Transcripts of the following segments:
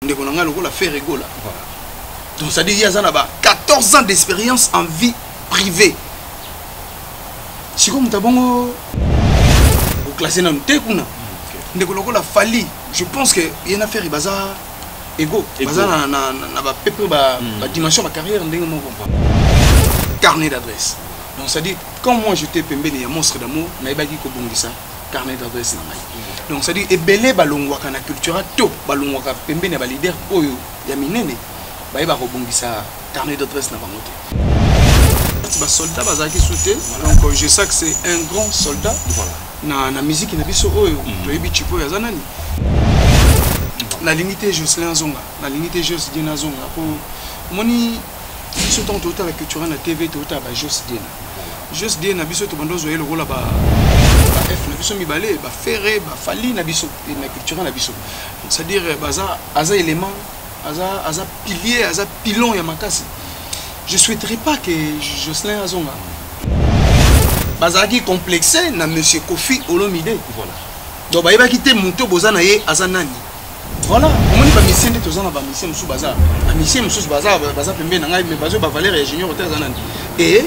ndeko nanga lokola faire ego là. Voilà. Donc ça dit il y a 14 ans d'expérience en vie privée. Si comme tabongo au classé dans te kuna. Ndeko lokola fali, je pense que il y a une affaire baza ego, baza na ba pepe ba dimension ma carrière ndenge mo comprend. Carnet d'adresse. Donc ça dit quand moi j'étais pembeni ya monstre d'amour, na ibaki ko bongisa carnet d'adresse na mai. Donc ça dit ebele balongwaka na culture to balongwaka pembeni ya ba leader oyo ya minene ba yeba ko bongisa carnet d'adresse na bango te. Ba soldat bazaki souté. Donc je sais que c'est un grand soldat. Voilà. Na musique na biso oyo to yebi chipo ya zanani. La limité Jocelyn Zonga, la limité Jocelyn Zonga pour moni biso tant total la culture na TV total ba Jocelyn. Jocelyn na biso to bandozo yelo rola ba F na biso mibale ba ferré ba fali na biso na culture na biso. C'est-à-dire baza aza élément aza pilier aza pilon ya makasi. Je souhaiterais pas que Jocelyn Azonga bazaki complexé na monsieur Kofi Olomide. Voilà. Donc ba yeba kité monto bozana ye azanani. Voilà, on m'a dit que tu as un mission sous bazar. Un mission sous bazar, bazar pembe na ngai mais bazo ba Valère ingénieur hôtel zanani. Et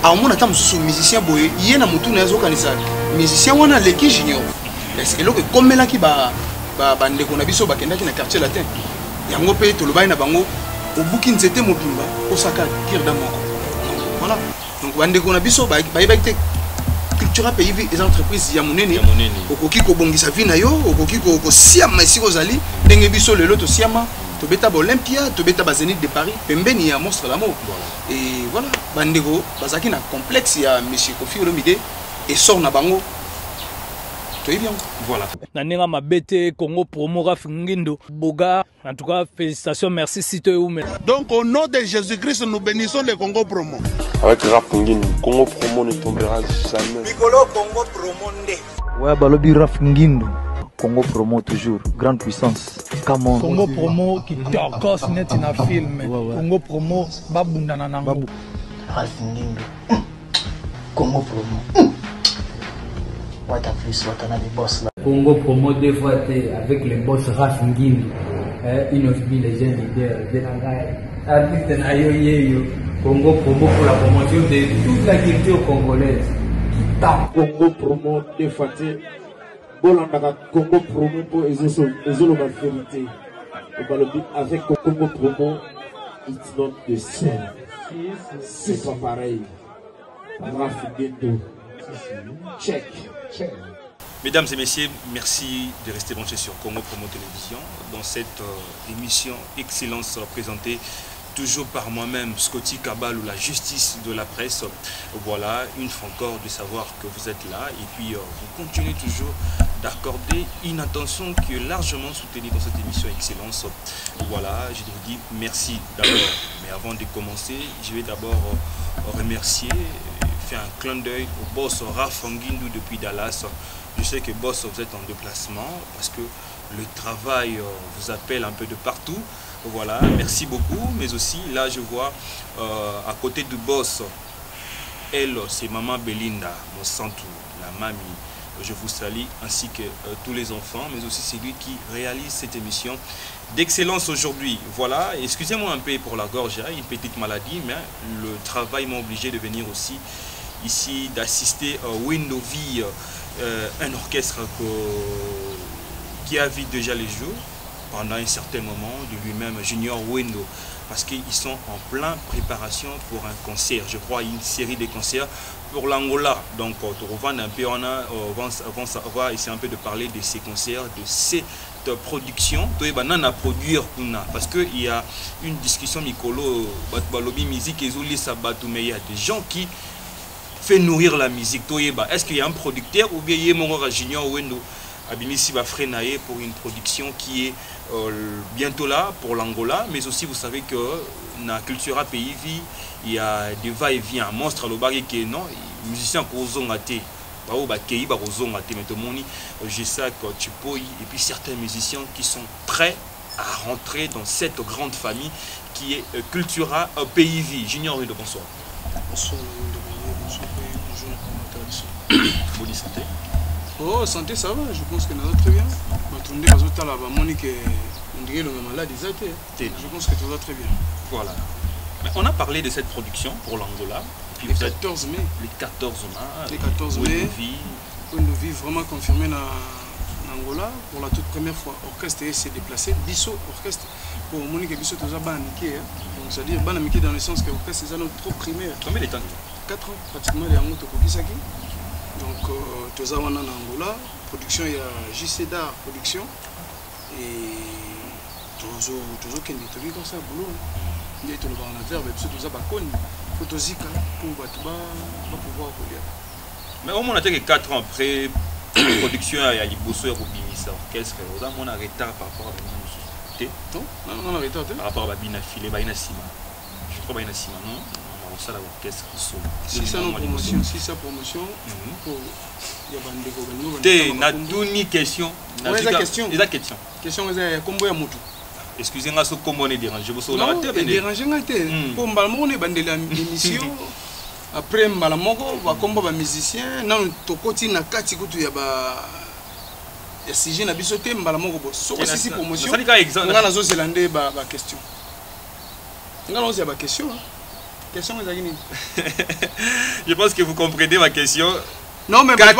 à un moment attends sous musicien boy, yé na mutu na zo kanisa. Musicien wana leki junior. Est-ce que loko comme là qui ba ndeko na biso ba kenda ki na quartier latin. Yango pe to lobai na bango au booking c'était mobimba osaka kirda moko. Voilà. Donc bandeko na biso ba yeba culture pays les entreprises ya monene okoki ko bongisa vie na yo okoki ko siama isiko zali ndenge biso lelo to siama to beta ba Olympia to beta ba Zénith de Paris pembeni ya monstre d'amour. Et voilà bandeko bazaki na complexe ya monsieur Kofi Olomide et sort na bango to bien. Voilà. Nanenga mabete Congo Promo Raf Ngindo Boga, en tout cas félicitations, merci Sito Oume. Donc au nom de Jésus-Christ nous bénissons le Congo Promo. Avec Raf Ngindo, Congo Promo ne tombera jamais. Nicolo Congo Promo ndé. Ouais, balobi Raf Ngindo. Congo Promo toujours, grande puissance. Come Congo Promo qui torcos net in a film. Congo Promo babundana nango. Raf Ngindo. Congo Promo. What a plus, what another boss là. Congo Promo deux fois avec le boss Raf Ngindo. Une of les jeunes leaders de la artiste na yo. Congo Promo pour la promotion de toute la culture congolaise. Congo Promo deux fois Bolanda Congo Promo pour ezolo ma vérité. Avec Congo Promo, it's not the same. C'est pas pareil. Raf Ngindo. Check. Mesdames et messieurs, merci de rester branchés sur Congo Promo Télévision dans cette émission Excellence présentée toujours par moi-même, Scotty Kabal, ou la justice de la presse. Voilà, une fois encore de savoir que vous êtes là et puis vous continuez toujours d'accorder une attention qui est largement soutenue dans cette émission Excellence. Voilà, je vous dis merci d'abord. Mais avant de commencer, je vais d'abord remercier, faire un clin d'œil au boss Raf Ngindo depuis Dallas. Je sais que boss, vous êtes en déplacement parce que le travail vous appelle un peu de partout. Voilà, merci beaucoup. Mais aussi, là, je vois à côté du boss, elle, c'est Maman Belinda, mon santou, la mamie. Je vous salue, ainsi que tous les enfants, mais aussi c'est lui qui réalise cette émission d'excellence aujourd'hui. Voilà, excusez-moi un peu pour la gorge, hein, une petite maladie, mais le travail m'a obligé de venir aussi ici, d'assister à Window V, un orchestre qui a vu déjà les jours pendant un certain moment de lui-même, Junior Window, parce qu'ils sont en pleine préparation pour un concert, je crois une série de concerts pour l'Angola. Donc on va un peu, on va essayer un peu de parler de ces concerts, de cette production, parce qu'il y a une discussion Mikolo, musique et mais il y a des gens qui font nourrir la musique. Est-ce qu'il y a un producteur ou bien il y a un Junior Window Abimisi va freiner pour une production qui est bientôt là pour l'Angola, mais aussi vous savez que dans la culture pays vie, il y a des va-et-vient, monstre le bagage qui est non, musicien pour zongaté, je sais que tu peux, et puis certains musiciens qui sont prêts à rentrer dans cette grande famille qui est Cultura pays vie. Junior, bonsoir. Bonsoir, bonjour. Bonne santé. Oh, santé, ça va, je pense que nous allons très bien. Je vais là-bas, Monique, On dirait le malade des. Je pense que tout va très bien. Voilà. Mais on a parlé de cette production pour l'Angola. Le 14 mai. Le 14 mai. Le 14 mai. Une vie vraiment confirmée en Angola pour la toute première fois. L'orchestre s'est déplacé. Bisso, orchestre. Pour Monique Bisso, tout ça, Banamiké. Donc, c'est-à-dire Banamiké dans le sens que l'orchestre, c'est trop primaire. Combien de temps? 4 ans, pratiquement, les Angola Tokokisaki. Donc, tout ça, on a en Angola. Production, il y a JC Dar Production. Et tout ça, qui est comme ça, boulot. Il y a tout le bar en affaire, mais tout ça, Photozika pour pouvoir rouler. Mais au moins, on a que 4 ans après la production, il y a Liboso et Robinissa orchestre. On a un retard par rapport à Babina. Non, on a un retard. Par rapport à Babina Filé, Babina Sima. Je crois Babina Sima, non? On a ça l'orchestre. Si ça, promotion, si ça, promotion, il y a Bandeko. Tu as une question. Question. Question, c'est combien de motos? Excusez-moi, ce comment est dérangé. Non, dérangé, pour Mbalmon et Bandela émission. Après Mbalamoko, va combattre les musiciens. Non, Tokoti na kati kutu ya ba. Ya sujet na bisoté Mbalamoko. Sauf que si promotion. On a la zone zélandais ba question. On a la zone question. Question Je pense que vous comprenez ma question. Non, mais pas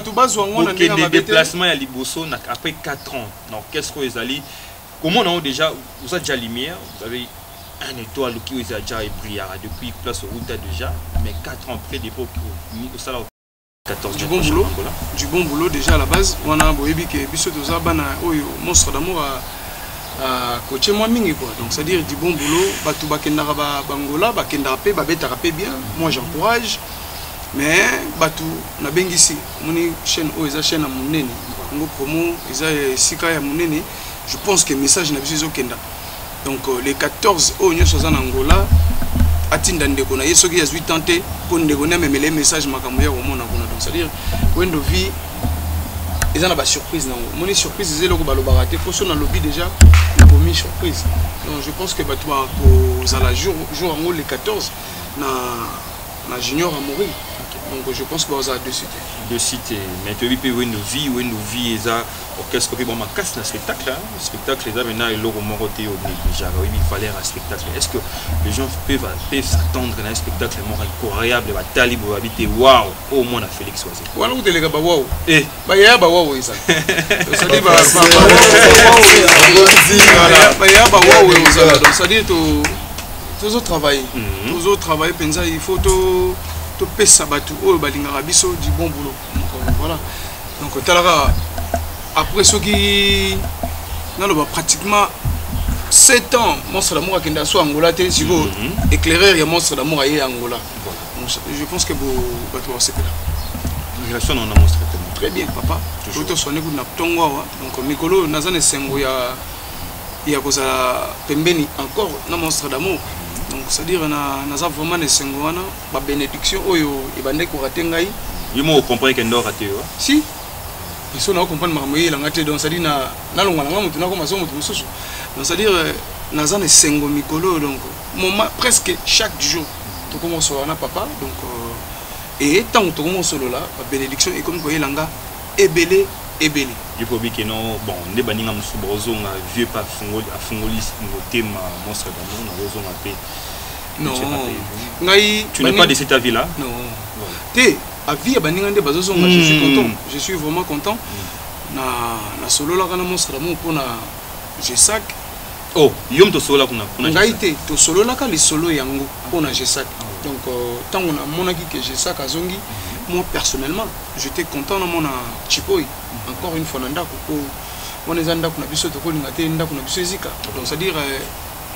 tout bas on a des déplacements à Liboso après 4 ans. Donc qu'est-ce que vous allez comment on a déjà, vous avez déjà lumière, vous avez un étoile qui vous a déjà brillé depuis place au route déjà, mais 4 ans après l'époque au salaire 14 du bon boulot. Du bon boulot déjà à la base. On a boyebi que biso toza bana oyo monstre d'amour à coacher moi mingi quoi. Donc c'est à dire du bon boulot, batu bakendara ba bangola, bakendara pe babetara pe bien. Moi j'encourage. Mais batu na bengisi moni chaîne o eza chaîne à monene. Congo promo eza sika ya monene. Je pense que le message n'a pas été donc les 14 au New en Angola, Atinda Ndeko na yeso qui a 8 ans pour Ndeko na même les messages makamuya au monde donc c'est-à-dire when the vie ils ont pas surprise non mon surprise c'est le ko balo baraté faut son lobby déjà la première surprise donc je pense que bato aux la jour en les 14 na junior à mourir donc je pense que vous avez deux cités mais tu peux voir une vie ça orchestre qui bon ma casse dans spectacle spectacle là maintenant il leur moroté au négligeable il fallait un spectacle est-ce que les gens peuvent s'attendre à un spectacle incroyable va talibo habiter waouh au moins à Félix Oisé voilà vous les gars waouh eh bah ya bah waouh ça ça dit bah waouh ça donc ça dit tous autres travail pensa il faut tout pesa batu o balingaka biso du bon boulot donc voilà donc talara après ce qui naloba pratiquement 7 ans monstre d'amour akenda so Angola te si vous éclaireur ya monstre d'amour à Angola donc je pense que batu c'est là relation on a monstre très bien papa toujours sonné ku na tongo donc mikolo nazane sengo ya koza pembeni encore na monstre d'amour. Donc c'est-à-dire on a vraiment des singwana ba bénédiction oyo ibande ko ratengai yimo comprendre que ndo raté si ils sont na comprendre mamoyi la ngate donc c'est-à-dire na longa nga mutu na ko maso mutu mususu donc c'est-à-dire naza ne sengo mikolo donc moment presque chaque jour to commence na papa donc et tant to commence solo là ba bénédiction et comme ko yelanga ebele il faut bien que non bon ne baninga musubozo nga vieux pas fungoli no thème monstre d'amour na raison a paix non ngai tu n'es pas de cet avis là non té avis baninga nde bazozo nga je suis vraiment content na solo là kana monstre d'amour pour na G5 oh yom to solo là kuna ngai té to solo là ka li solo yango pour na G5 donc tant on a monaki que G5 azongi moi personnellement j'étais content dans mon Chipoi encore une fois nanda ko on est anda kuna biso to ko linga te nda kuna biso ezika donc c'est à dire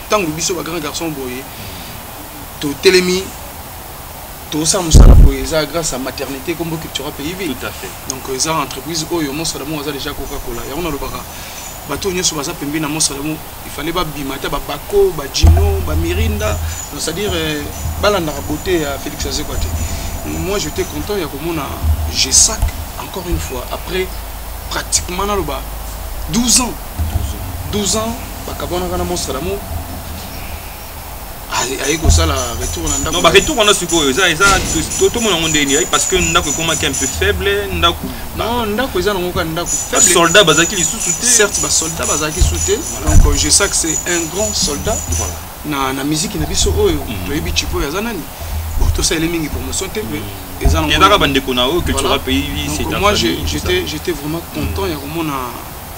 tant que biso ba grand garçon boye to telemi to ça musala boye ça grâce à maternité comme culture pays tout à fait donc ça entreprise oyo monstre d'amour ça déjà Coca-Cola ya on a le baka bato nyoso baza pembe na monstre d'amour il fallait ba bimata ba bako ba Gino ba Mirinda donc c'est à dire balanda beauté à Félix Azekwate. Moi j'étais content, il y a comme on a G5 encore une fois après pratiquement 12 ans. 12 ans, Bakabona Gana Monstre d'amour aye ko sala retour na ndako. Non ba retour on a suko ça tout mon monde ni parce que ndako comment qui est un peu faible ndako. Non ndako eza nango ka ndako faible. Soldat bazaki li sous-souté. Certes ba soldat bazaki sous-souté. Donc je sais que c'est un grand soldat. Voilà. Na musique na biso oyo toyebi chipo ya zanani. Bon tout ça les mingi promotion TV. Eza nango. Yaka bande ko na o culture pays c'est un. Moi j'étais vraiment content ya komona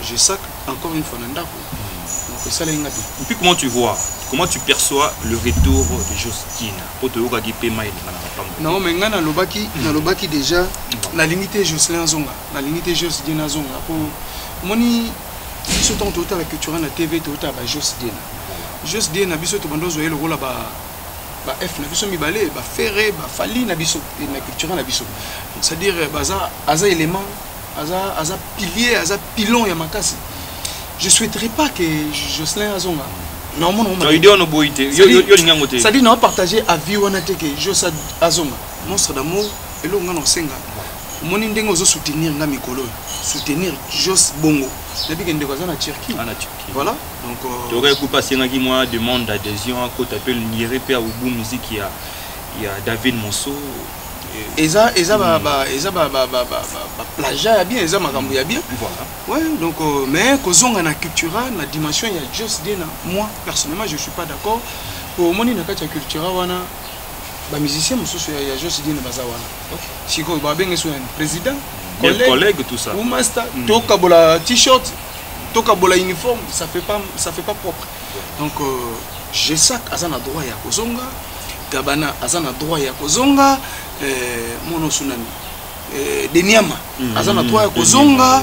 je sais encore une fois na ndako. Donc ça linga bi. Et puis comment tu perçois le retour de Jostine pour te yoga gipe mai na non mais ngana lobaki déjà la limité Jocelyn Zonga la limité Jostine Zonga pour moni biso tant total la culture na TV total ba Jostine biso to bandozo yelo rola ba F na biso mibale ba ferré ba fali na biso na culture na biso c'est-à-dire baza aza élément aza pilier aza pilon ya makasi. Je souhaiterais pas que Jocelyn Azonga non mon nom idée on boité yo lingangote ça dit non partager avis wana te que Jocelyn Azonga monstre d'amour et lo ngana senga moni ndengo zo soutenir nga mikolo soutenir Jos Bongo depuis que ndeko na Turquie voilà donc tu aurais pu passer ngaki moi demande d'adhésion à côté appelle Nieré pe Ubu musique il y a David Monso eza plagiat ya bien eza makambo ya bien voilà ouais donc mais kozonga na cultura na dimension ya Just Dena moi personnellement je suis pas d'accord pour moni na kati ya cultura wana ba musicien mususu ya Just Dena baza wana siko ba benga so un président collègue tout ça ou master toka bola t-shirt toka bola uniforme ça fait pas propre donc je sais azana droit ya kozonga Gabana azana droit ya kozonga mono sunani Deniama azana droit ya kozonga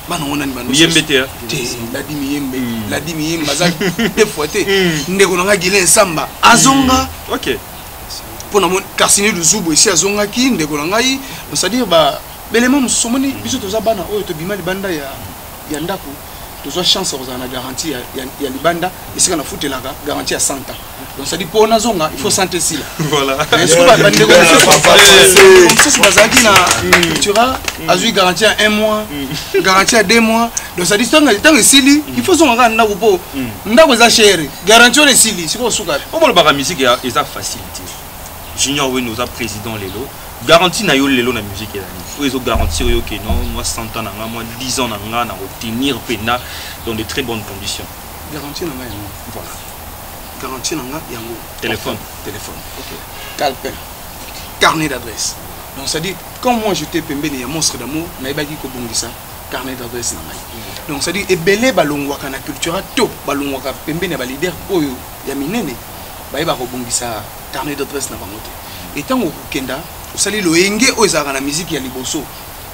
bana onani bana yembete la dimi yembe baza deux fois te ndeko nanga Gilin Samba azonga OK pona mon Carsini Luzubo ici azonga ki ndeko nanga yi c'est-à-dire ba belema musomoni biso toza bana oyo to bimali banda ya ndako toza chance aux ana garantie ya libanda isika na futelaka garantie à 100 ans donc ça dit pour na zonga il faut santé si là voilà est-ce que ba ndeko c'est bazaki na cultura azui garantie à 1 mois garantie à 2 mois donc ça dit tant sili il faut zonga na ko ndako za chéri garantie le sili siko suka on va ba musique ya eza facilité Junior we nous a président lelo garantie na yo lelo na musique ya pour les autres garantir yo que non moi 100 ans na moi 10 ans na obtenir pena dans de très bonnes conditions garantie na nga voilà garantie na nga yango téléphone OK calepin carnet d'adresse donc ça dit quand moi j'étais pembeni ya monstre d'amour na ebaki ko bongisa carnet d'adresse na ngai donc ça dit ebele balongwaka na culture to balongwaka pembeni ba leader oyo ya minene ba eba ko bongisa carnet d'adresse na bango te et tant okenda osali loyenge oyo ezalaka na musique ya liboso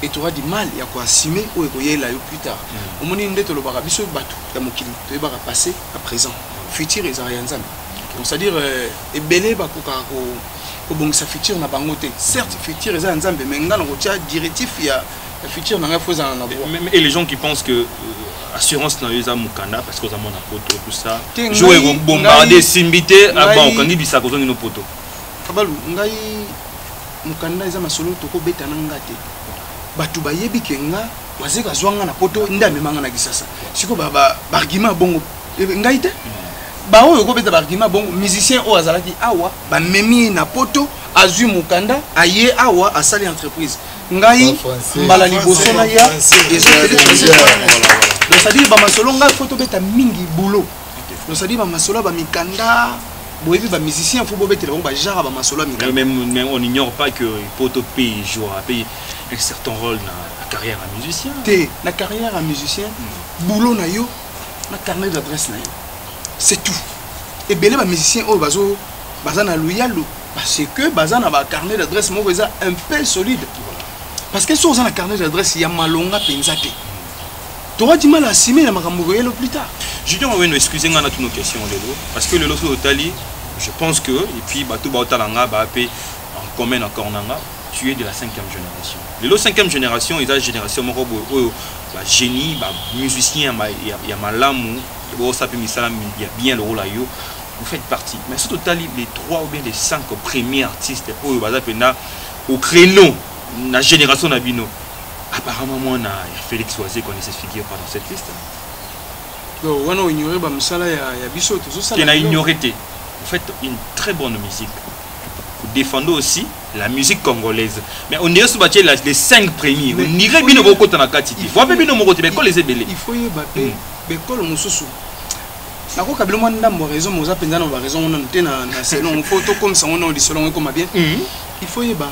et tu auras du mal ya ko assumer oyo koyela yo plus tard omoni nde tolobaka biso bato ya mokili toyebaka passé à présent futur ezala ya nzambe donc c'est à dire ebele bakoka ko bongisa futur na bango te certes futur ezala nzambe mais ngana ko tia directif ya futur na nga foza na et les gens qui pensent que assurance na yoza mukanda parce que aux amona poto tout ça jouer bombarder simbité avant kangi bisako zongi no poto kabalu ngai mukanda eza masolo toko beta na ngate batu bayebi kenga wazeka zwanga na poto ndame manga na kisasa siko ba argument bongo ngai te ba oyo ko beta argument bongo musicien o azalaki awa ba memi na poto azui mukanda aye awa asali entreprise ngai mbala liboso na ya donc ça dit ba masolo ngai photo beta mingi boulot donc ça dit ba masolo ba mikanda boyebi ba musicien faut bobetela ba genre ba masolo mikanda même on ignore pas que poto pays joue un certain rôle dans la carrière à musicien la carrière à musicien boulot na yo na carnet d'adresse na yo c'est tout et belé ba musicien o bazo bazana loyalo parce que bazana ba carnet d'adresse mo eza un peu solide parce que sur un carnet d'adresse il y a malonga penzate tu auras du mal à assumer la makambo yelo plus tard Julien Oweno excusez-moi na toutes nos questions lelo parce que lelo so tali je pense que et puis bato ba otalanga ba pe en commun encore nanga tu es de la 5e génération. Les 5e génération, ils ont une génération bah, génie, bah, musicien, il y a malamu, il y a bien le rôle à yo. Vous faites partie. Mais surtout les 3 ou bien les 5 premiers artistes au créneau, la génération Nabino. Apparemment, moi, il y a Félix Oisé qu'on essaie de figurer dans cette liste. donc on a ignoré ba musala ya biso tout ça. Qui a ignoré. Vous faites une très bonne musique. Vous défendez aussi la musique congolaise. Mais on est sur les 5 premiers. On irait bien au côté de la quantité. Vous avez bien au côté de les ébélés. Il faut y battre. Bécole Moussousou. Na ko kabilo manda mo raison mo za penza na ba raison on a na selon photo comme ça on a dit selon comme bien. Il faut y ba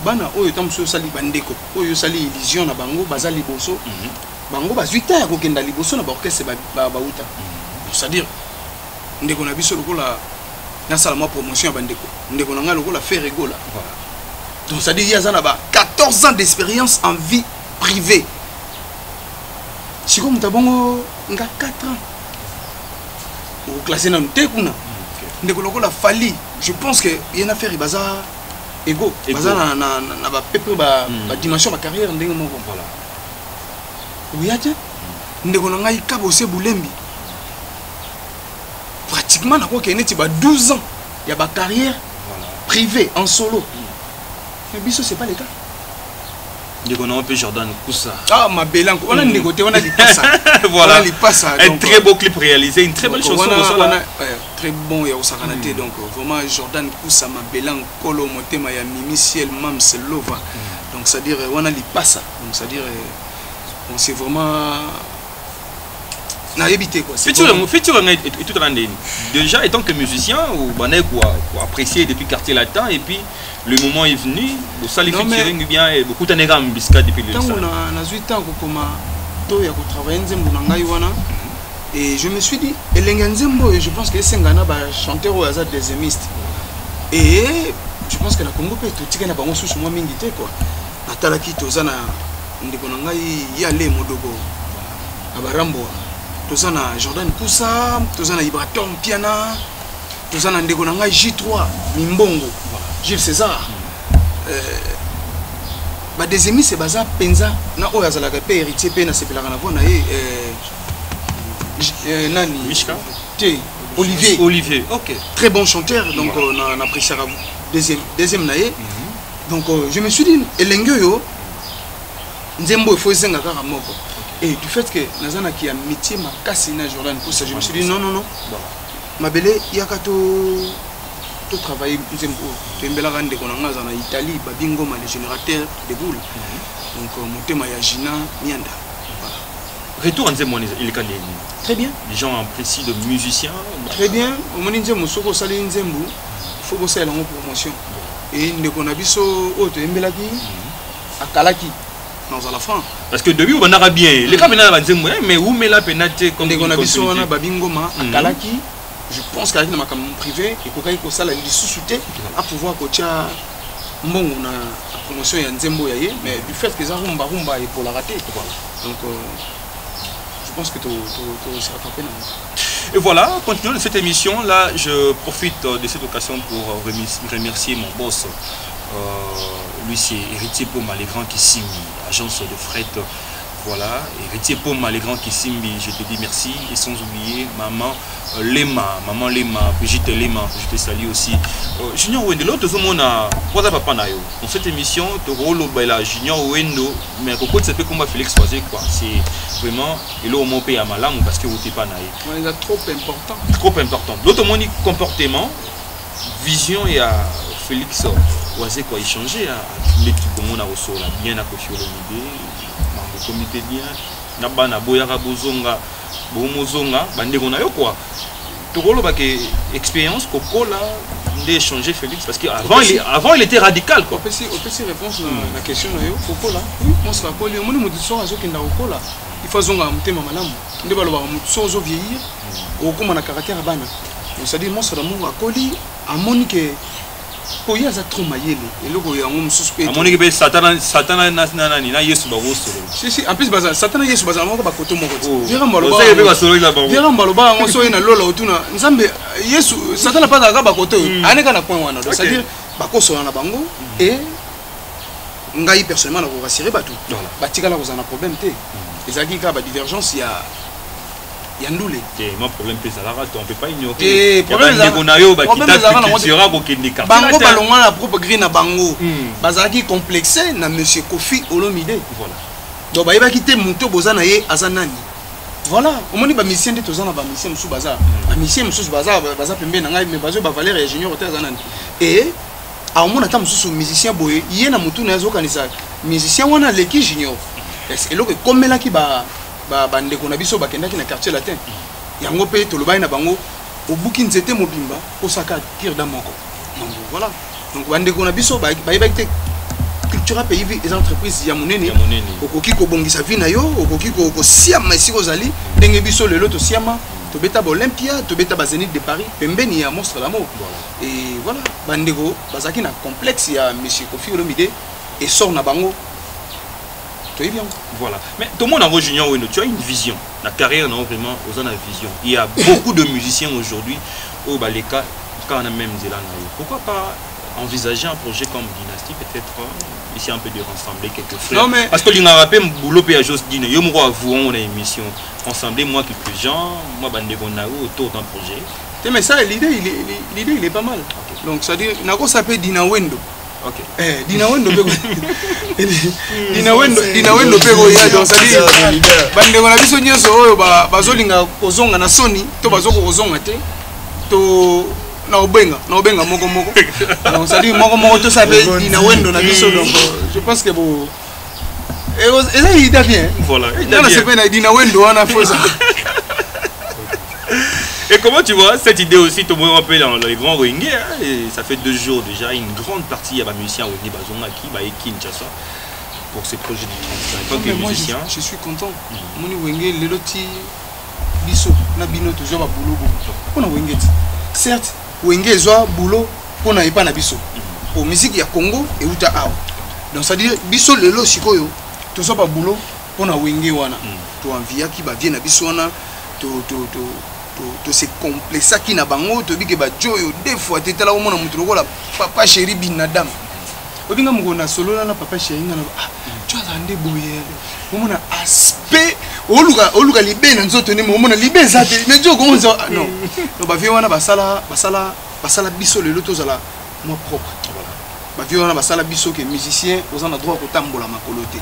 bana oyo tam so sali bandeko. Oyo sali illusion na bango bazali boso. Bango ba 8 ans ko kenda liboso na ba orchestre ba uta. C'est-à-dire ndeko na biso lokola na salama promotion ya bandeko. Ndeko na nga lokola faire rigola. Voilà. Donc ça dit il y a 14 ans d'expérience en vie privée. Si comme tabongo nga 4 ans. Au classé dans te kuna. Ndeko lokola fali, je pense que il y a une affaire baza ego, baza na ba pepe ba dimension ba carrière ndenge moko voilà. Ouyaje ndeko na ngai kabose bulembi. Pratiquement na ko keneti ba 12 ans, il y a ba carrière privée en solo. Mais biso c'est pas le cas. Ndeko na peu Jordan Koussa. Ah ma belanko, on a négocié, on a dit pas ça. Voilà. Un donc, très beau clip réalisé, une très belle chanson. Très bon il y a Osakanaté donc vraiment Jordan Koussa ma belanko kolo motema ya Mimi Ciel Mam Selova. Donc c'est à dire on a dit pas ça. Donc c'est à dire on s'est vraiment déjà étant que musicien ou bané quoi apprécier depuis quartier latin et puis le moment est venu au salut featuring bien et beaucoup d'anégam bisca depuis le temps on a 8 ans comme to ya ko travailler nzembo na ngai wana et je me suis dit elenga nzembo je pense que sengana ba chanteur ou aza deuxiémiste et je pense que la Congo peut tout tika na bango susu moi mingi te quoi atala ki tozana ndeko na ngai ya le modogo abarambo tozana Jordan Koussa, tozana Ibraton Piana, tozana ndeko na ngai J3 Mimbongo, Gilles César. Ba deuxième c'est baza penza na oya zalaka pe héritier pe na sepelaka na vona nani Mishka T Olivier. OK. Très bon chanteur donc on apprécie deuxième naé. Donc je me suis dit elengo yo nzembo il faut zenga kaka moko. Et du fait que Nazana qui a métier ma casse na Jordan Koussa, je me suis dit non. Ma belle il y a tout travailler nzembo. Tembela rande konanga en Italie, babingo ma les générateurs de boules. Donc motema ya Gina Mianda. Retour en nzembo il est calé. Très bien. Les gens apprécient de musiciens. Très bien. Au moment nzembo soko sali nzembo, faut bosser la promotion. Et ndeko na biso o to embela ki akalaki. Dans la fin. Parce que depuis on a bien les cas maintenant mais où met la pénalité comme on a biso wana babingoma akalaki je pense qu'avec ma caméra privée et kokai ko sala li sous-souté à pouvoir kocha mbongo na promotion ya nzembo yaye mais du fait que ça rumba et pour la rater donc je pense que tu seras frappé. Et voilà, continuons de cette émission là, je profite de cette occasion pour remercier mon boss. Lui c'est Héritier Poma les grands qui Simbi, agence de fret, voilà, Héritier Poma les grands qui Simbi, je te dis merci et sans oublier maman Lema, Brigitte Lema, je te salue aussi. Junior Wendo, l'autre monde a quoi papa nayo. Dans cette émission, te rôle au Junior Wendo, mais pourquoi ça fait comme Félix Oisé quoi, c'est vraiment et là au mon pays à malam parce que vous t'es pas naïf. On est trop important. Trop important. L'autre monde comportement, vision et à Félix Oisé quoi échanger à les types comme on a reçu là bien à cocher l'idée dans le comité bien na bana boyara bozonga bomozonga bande on a yo quoi to rolo ba que expérience koko là d'échanger Félix parce que avant il était radical quoi. On peut réponse la question là yo koko là oui on se rappelle on me dit so azokenda koko là il faut zonga mutema malamu nde baloba mutso ozo vieillir okoma na caractère bana c'est à dire moi ça mon akoli amoni que pour y a trop maillé et le goya on suspect à mon équipe satana na yesu ba woso si en plus baza satana yesu baza moko ba koto moko dira mbaloba on so ina lola otuna nzambe yesu satana pas ga ba koto aneka na point wana c'est à dire ba koso na bango et ngai personnellement na ko rassurer ba tout ba tika la ko na problème té ezaki ka ba divergence Yandoulé. Mon problème c'est ça, on peut pas ignorer. Problème Bango balonga la propre green à Bango. Bazaki complexé na monsieur Kofi Olomide. Voilà. Donc ba yeba kité monto bozana ye azanani. Voilà, au moins ba musicien de tozana ba musicien musu baza. Ba musicien musu baza pembe na ngai mais bazo ba Valère et Junior Hotel zanani. Et a au moins ata musu musicien boye, yena mutu na zo kanisa. Musicien wana leki Junior. Et loko komela ki ba ndeko na biso ba kenda ki na quartier latin. Yango pe to lobai na bango obuki nzete mobimba osaka kirda moko. Donc voilà. Donc ba ndeko na biso ba te culture pays les entreprises ya monene okoki ko bongisa vie na yo okoki ko siama isiko zali ndenge biso lelo to siama to beta ba Olympia to beta ba Zénith de Paris pembeni ya Monstre d'amour. Et voilà bandeko bazaki na complexe ya monsieur Kofi Olomide et sort na bango. Bien. Voilà. Mais tout le monde en Junior Wendo, tu as une vision. La carrière, non, vraiment, aux en a vision. Il y a beaucoup de musiciens aujourd'hui au Baleka, quand on a même Zélan. Pourquoi pas envisager un projet comme Dynastie, peut-être ici un peu de rassembler quelques frères. Non, mais... Parce que l'on a rappelé Boulot Péajos Dine, yo moi avouons on a une émission. Rassembler moi quelques gens, moi Bandebonao autour d'un projet. Mais ça, l'idée il est pas mal. Okay. Donc ça dit, Nako s'appelle Dina Wendo. Ok. Dina Wendo pego. Dina Wendo pego ya donc ça dit bande ko na biso nyeso oyo bazolinga kozonga na soni to bazoko kozonga te to na obenga moko donc ça dit moko to sabe Dina Wendo na biso donc je pense que bon et là il est bien. Voilà. Là c'est pas Dina Wendo on a fait ça. Et comment tu vois cette idée aussi, tout le monde rappelle dans les grands Wenge, hein, et ça fait 2 jours déjà, une grande partie il y a des musiciens Wenge Bazonga qui Kinshasa pour ce projet de tant que musicien. Je suis content. Moni Wenge le loti biso na bino toujours ba boulot pour na Wenge. Certes, Wenge zo boulot pour na ipa na biso. Pour musique ya Congo et uta awa. Donc ça dire biso lelo sikoyo toujours ba boulot pour na Wenge wana. To envia ki ba vie na biso wana to se complexe qui na bango to bike ba joyo des fois te tala omona mutu lokola papa chéri binadam obinga mukona solo na papa chéri ngana tu as ndé boye omona aspect oluka libe na nzoto ne omona libe zate mais jo comment ça non no ba vie wana basala biso lelo tozala moi propre voilà ba vie wana basala biso que musicien ozana droit ko tambola makolote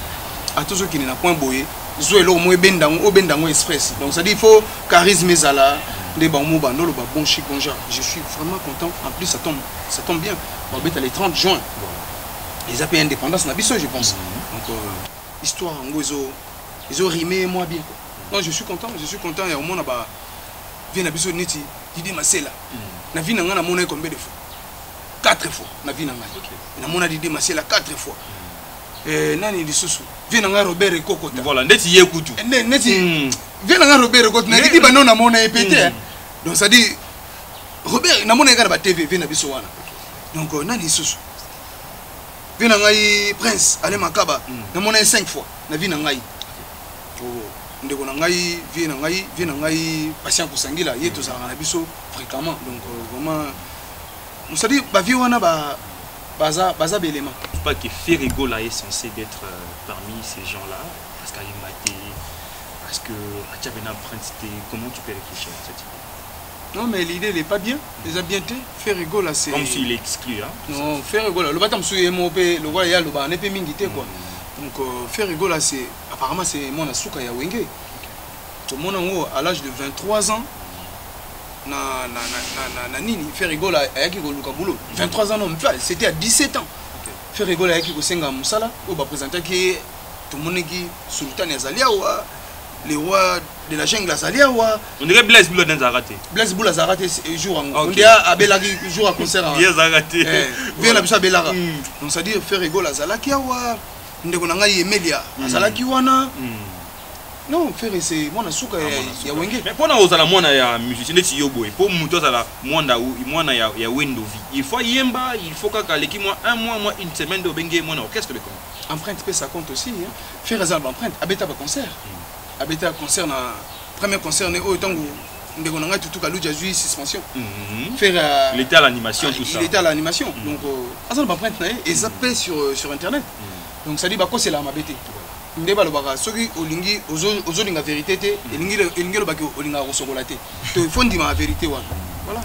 à tous ceux qui n'est point boye zo elo mo bendango express donc ça dit il faut charisme ezala de bango bandolo ba bon chic bon genre je suis vraiment content en plus ça tombe bien on va les 30 juin les AP indépendance na biso je pense donc histoire ngo ils ont rimé moi bien non je suis content et au moins ba vient na biso neti Didi Masela na vie na ngana mona combien de fois 4 fois na vie na ngana na mona Didi Masela 4 fois nani lisusu vient na Robert Kokota voilà neti yekutu neti vient na Robert Kokota na Didi banona mona epete donc ça dit Robert na mona ngana ba TV vient na biso wana donc nani lisusu vient na ngai Prince Ale Makaba na mona 5 fois na vie na ngai ndeko na ngai vient na ngai patient kusangila yeto za na biso fréquemment donc vraiment on ça dit ba vie wana baza belema. Pas que Ferrigo là est censé être parmi ces gens-là, parce qu'à Maté, parce que Achabena Prince, comment tu peux réfléchir à cette idée? Non mais l'idée n'est pas bien, les a bien été. Ferrigo là c'est. Comme s'il est exclu hein. Non, Ferrigo là, le batam sous MOP, le roi ya le ba n'est pas mingité quoi. Donc Ferrigo là c'est apparemment c'est mon asuka ya Wenge. Tout le monde en haut à l'âge de 23 ans. Na nini Ferrigo là ayaki ko luka boulot 23 ans non c'était à 17 ans Ferrigo là ayaki ko senga musala o ba présenter qui tout le monde qui sultan Azalia ou le roi de la jungle Azalia ou on dirait Blaise Boula dans Zaraté Blaise Boula Zaraté jour on dit à Belagi jour à concert bien Zaraté vient la biso Belara donc ça dit Ferrigo là Zalaki ou ndeko na ngai Emelia Azalaki wana non, faire c'est mon asuka ya Wenge. Mais pour nous, la mona ya musicien de Yoboé. Pour nous, la mona ou mona ya Wendovi. Il faut yemba, il faut qu'à l'équipe moi un mois, une semaine de Bengue, mon orchestre de comment. Empreinte, ça compte aussi. Faire des albums empreinte. Abeta concert. Abeta concert na premier concert né autant où on a tout à l'ouja juillet suspension. Faire il était à l'animation tout ça. Il était à l'animation. Donc album empreinte et ça paie sur internet. Donc ça dit bah quoi c'est là ma bête. Ndeba lo baka soki olingi ozolinga vérité te elingi lo baki olinga rosokola te to il faut dire la vérité wana voilà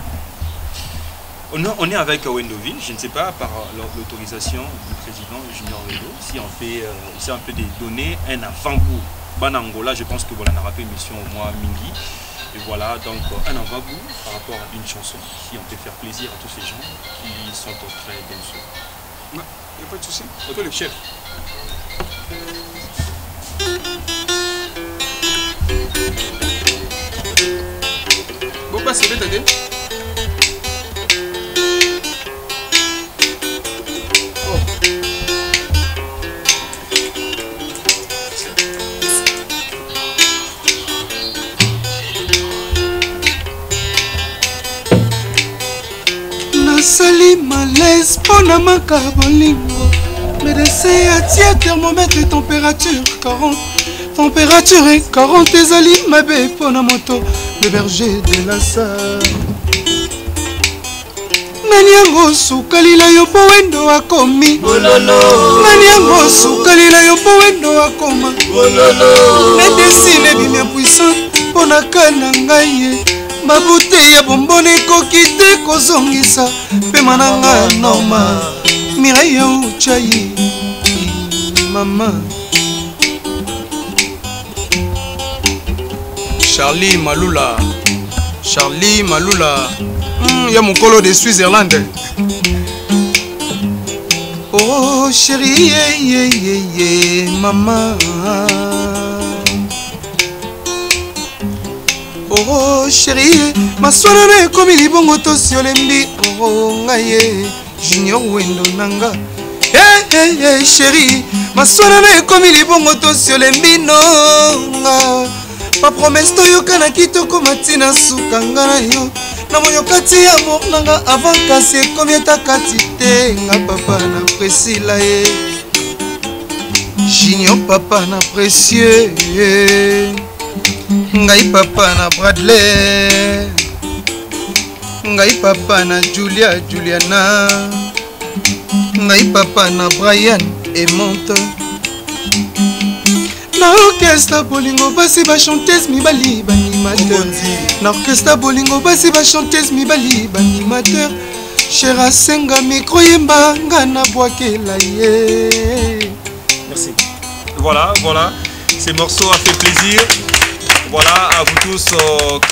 on est avec Wendovi je ne sais pas par l'autorisation du président Junior Wendo si on peut de donner un avant-goût Banangola, je pense que voilà, on a fait une mission au mois Mingi. Et voilà, donc un envoi-goût par rapport à une chanson qui ont fait faire plaisir à tous ces gens qui sont en train d'ensemble. Il n'y a pas de souci. Toi, le chef. Bon, bah, c'est bête, t'as Nasali malaise pona makabolingo. Médecin atia thermomètre température 40. Température est 40 ezali mabe pona moto. Le berger de la salle. Naniango sukalila yo po wendo akomi. Naniango sukalila yo po wendo akoma. Médecine est bien puissante pona kana ngai. Mabute ya bombone koki te kozongisa pema nanga norma Mireille ya uchai mama Charlie Malula ya mokolo de Switzerland. Oh chérie mama Oh chérie, ma soirée comme il bon moto sur l'embi. Oh ngaye, junior wendo nanga. Hey chérie, ma soirée comme il bon moto sur l'embi nonga. Ma promesse to yo kana kito komatina sukanga na yo. Na moyo kati ya amour nanga avant kasi comme ta katite nga papa na Priscilla e. Junior papa na précieux. Ngai papa na Bradley, ngai papa na Juliana, ngai papa na Brian et Monte. Na orchestre bolingo basi ba chanteuse mibali ba animateur. Na orchestre bolingo basi ba chanteuse mibali ba animateur. Chera senga micro yemba ngana boakela ye. Merci. Voilà, ces morceaux ont fait plaisir. Voilà à vous tous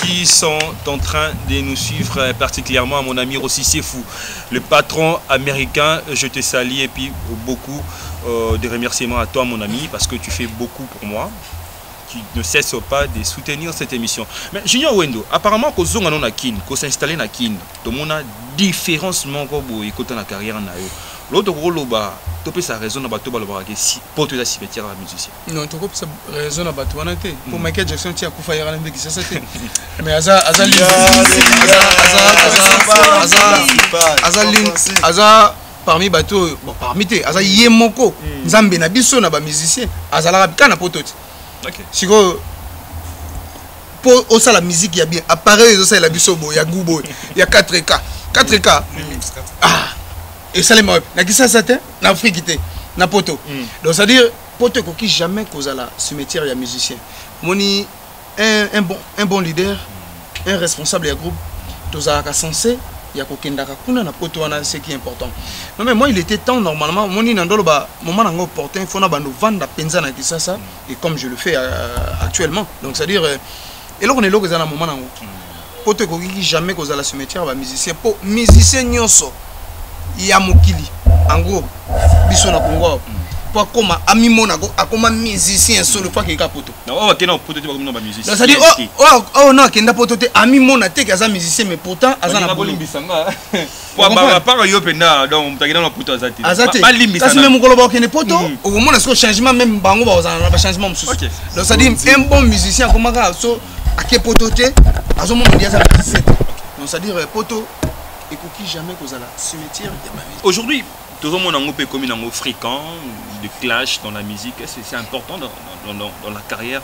qui sont en train de nous suivre, particulièrement à mon ami Rossi Sefou, le patron américain. Je te salue et puis beaucoup de remerciements à toi mon ami parce que tu fais beaucoup pour moi. Tu ne cesses pas de soutenir cette émission. Mais Junior Wendo, apparemment que Zonga non a kin, que s'installer na kin, tout le monde a différence manko pour écouter la carrière na yo. L'autre rôle ba topé sa raison na bato ba lo ba si pour te la cimetière la musicien. Non, tu comprends sa raison na bato wana te. Pour Michael Jackson ti akufa yara ndeki ça c'était. Mais aza parmi bato bon parmi te aza yemoko nzambe na biso na ba musicien azala kana pototi. OK. Siko pour osa la musique ya bien appareil osa la biso bo ya gubo ya 4K ah et ça les mots na kisa sate na Afrique te na poto donc ça veut dire poto ko ki jamais cause la cimetière ya musicien moni un bon leader un responsable ya groupe toza ka censé ya ko kendaka kuna na poto wana c'est qui est important non mais moi il était temps normalement moni na ndolo ba moment nango opportun fona bando vanda penza na kisa ça et comme je le fais actuellement donc ça veut dire et là on est là que dans un moment nango poto ko ki jamais cause la cimetière ba musicien po musicien nyonso ya mokili en gros biso na Congo pour comme ami monako akoma musicien solo fois que poto non on va tenir poto comme non ba musicien ça dit oh non kenda poto te ami monate que za musicien mais pourtant aza na bolimbisanga pour ba par yo penda donc mtakina na poto azati ba limbisanga kasi même ngolo ba kende poto au moment est-ce que changement même bango ba za ba changement mususu donc ça dit un bon musicien comment ka so ake poto te azo mo dia za musicien donc ça dire poto et qui jamais cause la cimetière de ma vie. Aujourd'hui, tout le monde a comme un fréquent de clash dans la musique. C'est important dans la carrière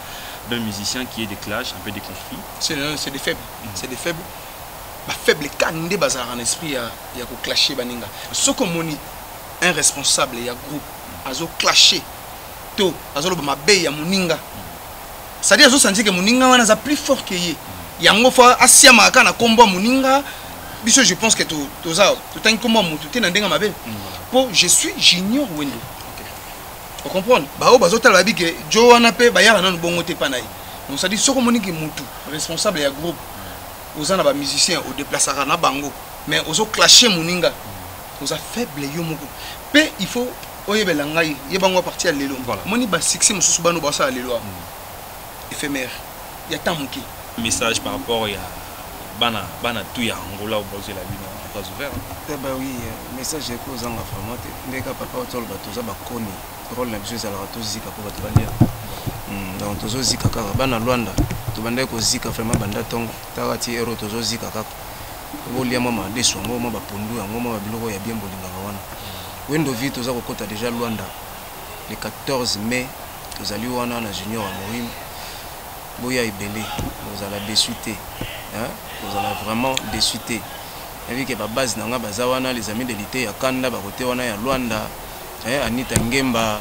d'un musicien qui est des clashs, un peu des conflits. C'est des faibles. C'est des faibles. Faible quand bazar en esprit il y a clasher baninga. Ce qu'on moni un responsable il y a groupe azo clasher to azo lo mabe ya muninga. C'est-à-dire azo sentir que muninga wana za plus fort que yé. Yango fa asiama kana kombo muninga. Je pense que tout ça, tout un comment tout est dans mabe. Pour je suis Junior Wendo. vous comprenez bao bazotala babi ke jo wana pe bayala nanu bongo te pa na ye donc ça dit soko moniki mutu responsable ya groupe ozana ba musicien au déplaçara na bango mais ozo clasher moninga oza faible yo moko pe il faut oyebela ngai yebango partir lelo moni ba succès mususu bano ba sa lelo éphémère ya tamuki message par rapport à bana tout ya Angola au bosé la vie n'a pas ouvert bah oui message est aux angles vraiment ndeka papa otol batoza bakoni rôle na biso ala tozika ko batalia donc tozozika kaka bana Luanda to banda ko zika vraiment banda tongo tawati ero tozozika kaka bolia mama deso ngoma bapundu ngoma biloko ya bien bolinga wana wendo vi toza kokota déjà Luanda le 14 mai tozali wana na junior Amorim boya ebele vous allez déçuté hein vous allez vraiment déçuté avec ba base nanga bazawana les amis de l'été ya Kanda ba côté wana ya Luanda hein Anita Ngemba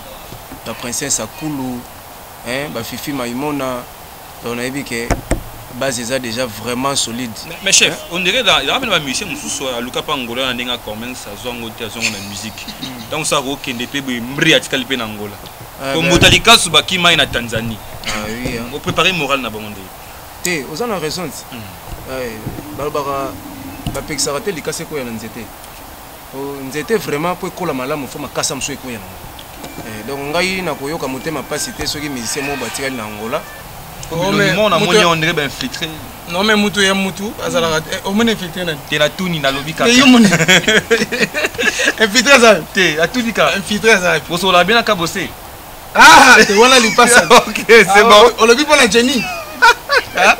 la princesse Akulu hein ba Fifi Maimona on a vu que base est déjà vraiment solide mais chef hein? On dirait dans il y a même ma musicien mususu à Luka Angola ndinga commence à zongo te zongo na musique donc ça ko kende pe mbri atikali pe na Angola comme botalika subaki mai na Tanzanie oui on préparer moral na bango te aux en raison balbara ba pexarate likase ko ya nzete nzete vraiment pour kola malamu faut makasa mso ko ya donc ngai na koyoka motema pasi te soki musicien mo batikali na Angola on dirait ben infiltré non mais mutu ya mutu azala au moins infiltré na te la tuni na lobi ka infiltré ça te la tuni ka infiltré ça pour so la bien ka bosser ah te wana li passe OK c'est bon on lobi pour la Jenny ah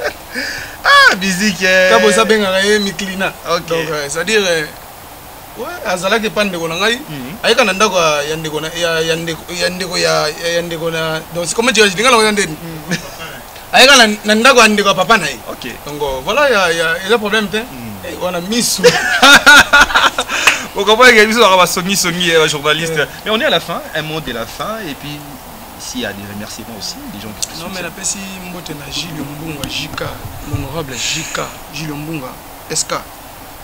musique ka bossa benga ye miklina donc c'est à dire ouais azala ke pande ko ngai ayika na ndako yandeko na yandeko ya donc comment dire je ngala yandeko ayika na ndako yandeko papa na ye OK donc voilà il y a problème te on a mis on comprend qu'il y a des gens qui sont journalistes mais on est à la fin un mot de la fin et puis ici il y a des remerciements aussi des gens qui non mais la pesi mbote na Gilles Mbunga Jika l'honorable Jika Gilles Mbunga SK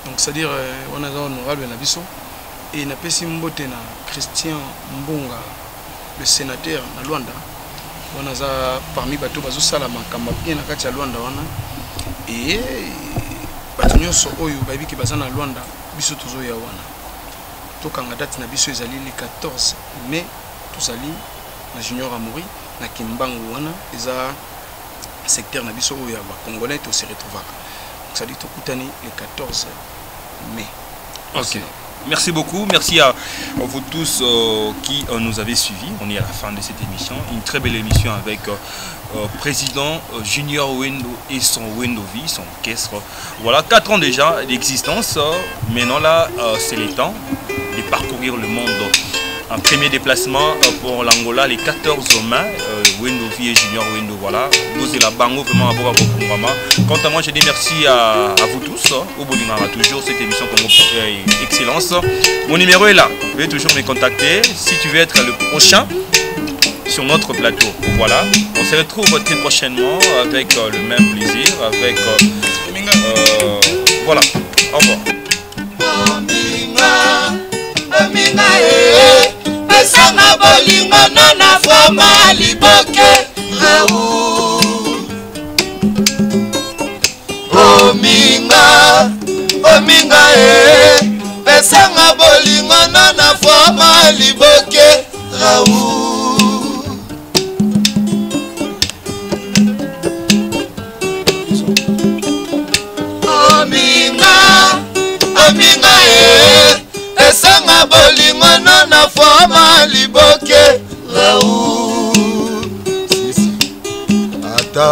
donc c'est à dire on a honorable na biso et na pesi mbote na Christian Mbunga le sénateur na Luanda on a parmi bato bazo sala makamba bien na kati ya Luanda wana et bato nyonso oyo babi ki bazana Luanda biso tozo ya wana tokanga date na biso ezali le 14 mai tozali na junior Amori na Kimbangu wana eza secteur na biso oyo ya ba congolais to se retrouver donc ça dit tokutani le 14 mai. OK. Merci beaucoup, merci à vous tous qui nous avez suivis. On est à la fin de cette émission, une très belle émission avec président Junior Wendo et son Wendovi, son orchestre. Voilà, 4 ans déjà d'existence. Maintenant là, c'est le temps de parcourir le monde. Un premier déplacement pour l'Angola, les 14 mai, Wendovi et Junior Wendo, voilà. Vous êtes la bango vraiment à vos programmes. Quant à moi, je dis merci à vous tous. Au Bolingara, toujours cette émission comme excellence. Mon numéro est là. Vous pouvez toujours me contacter si tu veux être le prochain sur notre plateau. Voilà. On se retrouve très prochainement avec le même plaisir, avec voilà. Au revoir. Sanga bolingo nona forma liboke Ominga pesanga bolingo nona forma liboke Ominga pesanga bolingo nona forma liboke ata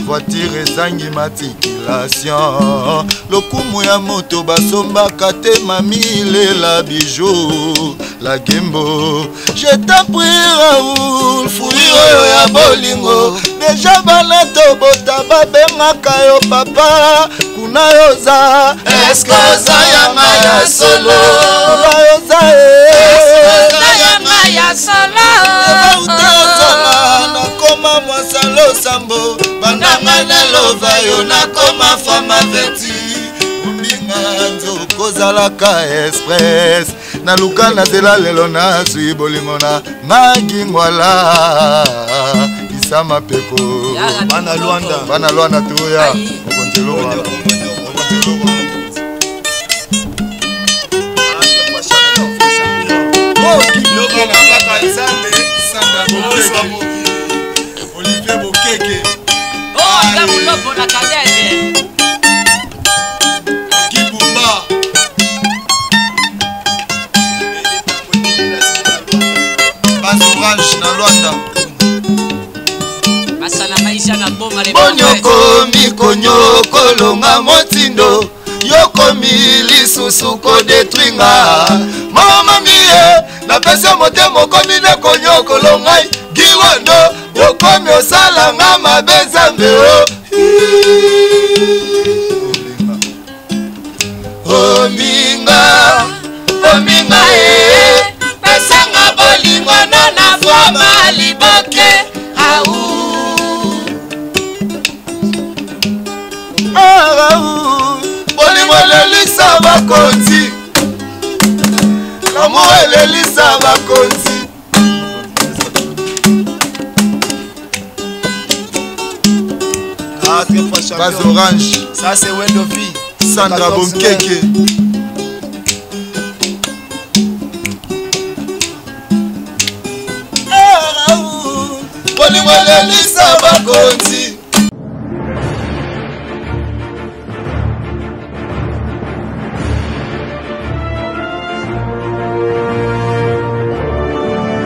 voiture ezangi matriculation lokumu ya moto basombaka te mamilela bijou la gembo je t'en prie Raoul fui oyo ya bolingo deja bana tobota babengaka yo papa kuna yoza eske oza yanga ya solo kuna yoza oza yanga ya solo nakoma mwasalo sambo bandanga nalova yo nakoma fama veti ombinga nzokozalaka express naluka nazela lelo nazwi bolimo na magingwala isa mapeko bana Luanda tuya mokonzelo Olivier Bokeke. Oh, la moulopo na kadete. Kibumba. Bazorange na Luanda. Masala maisha na boma le Bonyoko mikonyoko longa motindo. Yokomi lisusu kodetringa mama mie na pesa motemo komi ne konyoko longai giwando yokomi osala nga mabezambe ominga pesa nga bolingo na foma liboke Elelisa bakonzi L'amour elelisa bakonzi Baz Orange. Ça c'est Wendovi Sandra Bonkeke. Bolingo elelisa bakonzi